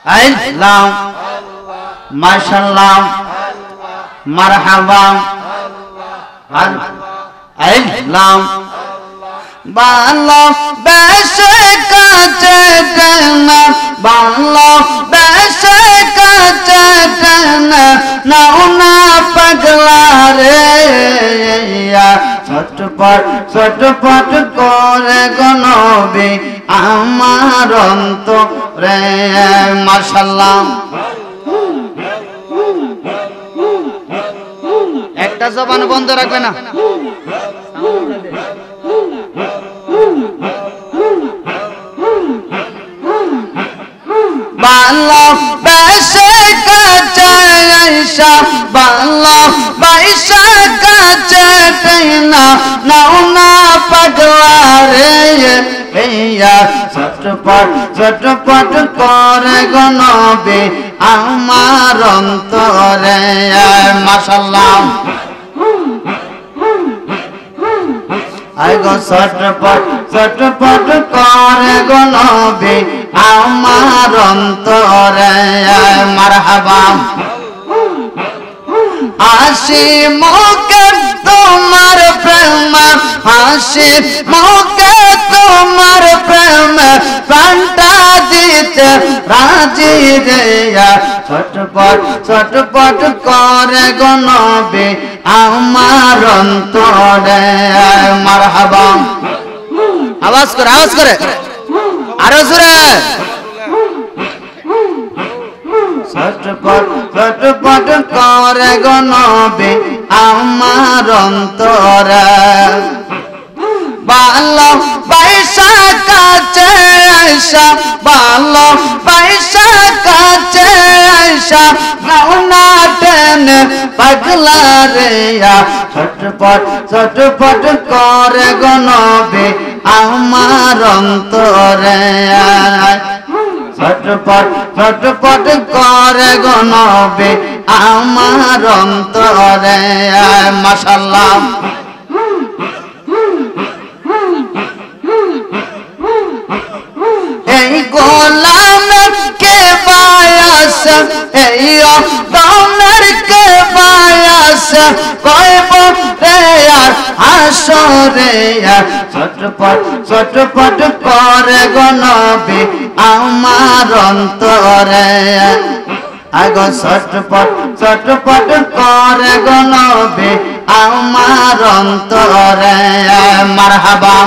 আল্লাহ মাশাআল্লাহ মারহাবা আল্লাহ ভালোবেসে কাছে টেনে ভালোবেসে কাছে টেনে নাও না পাগলা রে ছটপট ছটপট করে গো নবী আমার অন্তরে মাশাআল্লাহ একটা জবান বন্ধ রাখবে না ভালোবেসে কাছে আইসা ভালোবাসা কাছে টেনা নাও না পাগলা রে এইয়া ছটপট ছটপট করে গো নবী আমার অন্তরে মাশাআল্লাহ আইগো ছটপট ছটপট করে গো নবী আমার অন্তরে মারহাবা হাসি মুখে তোমার প্রেম হাসি মুখে তোমার প্রেম প্রাণটা দিতে রাজি রে ছটপট ছটপট করে গো নবী আমার অন্তরে মারহাবা আওয়াজ করে আরো জোরে ছটপট ছটপট করে গো নবী আমার অন্তরে ভালোবাসা কাছে আইসা ভালোবাসা কাছে আইসা নাও না টেনে পাগলা রে ছটপট ছটপট করে গো নবী আমার অন্তরে ছটপট ছটপট করে গো নবী আমার অন্তরে মাশাআল্লাহ এই গোলামের কে বায়াস এই দমের কে বায়াস কইব রে আর আসরে ছটপট ছটপট করে গো নবী আমার অন্তরে আগো ছটপট ছটপট করে গো নবী আমার অন্তরে মারহাবা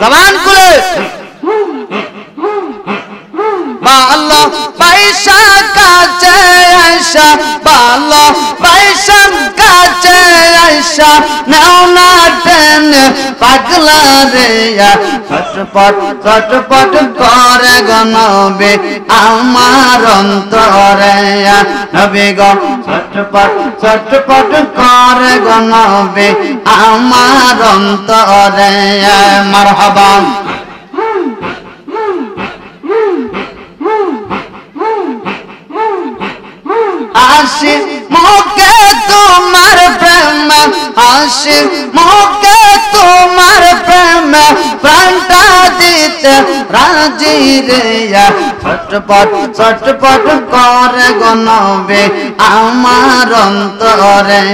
জবান খুলে ভালোবাসা কাছে আইসা ভালোবাসা কাছে আইসা নাও না টেনে পাগলা রে ছটপট ছটপট করে গো নবী আমার অন্তরে নবী গো ছটপট ছটপট করে গো নবী আমার অন্তরে মারহাবা হাসি মুখে তোমার প্রেম হাসি মুখে তোমার প্রেম প্রাণটা দিতে রাজি রে ছটপট ছটপট করে গো নবী আমার অন্তরে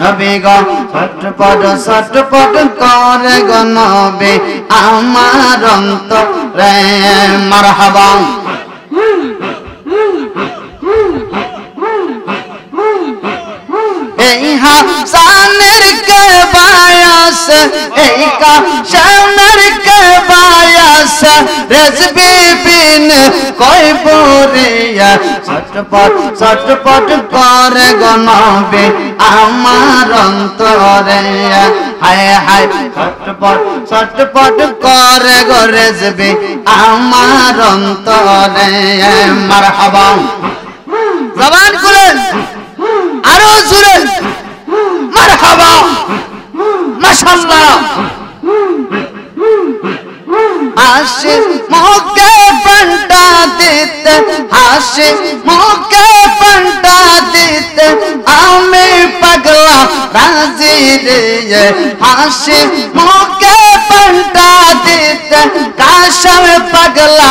নবী গো ছটপট ছটপট করে গো নবী আমার অন্তরে মারহাবা এই হাসানের কে বায়াস এই কাশানের কে বায়াস রেজবি বিন কইব রে ছটপট ছটপট করে গো নবী আমার অন্তরে হায় হায় ছটপট ছটপট করে গো রেজবি আমার অন্তরে মারহাবা জবান খুলেন আরো জোরে মারহাবা মাশাআল্লাহ হাসি মুখে প্রাণটা দিতে হাসি মুখে প্রাণটা দিতে আমি পাগলা রাজি রে হাসি মুখে প্রাণটা দিতে আসামে পাগলা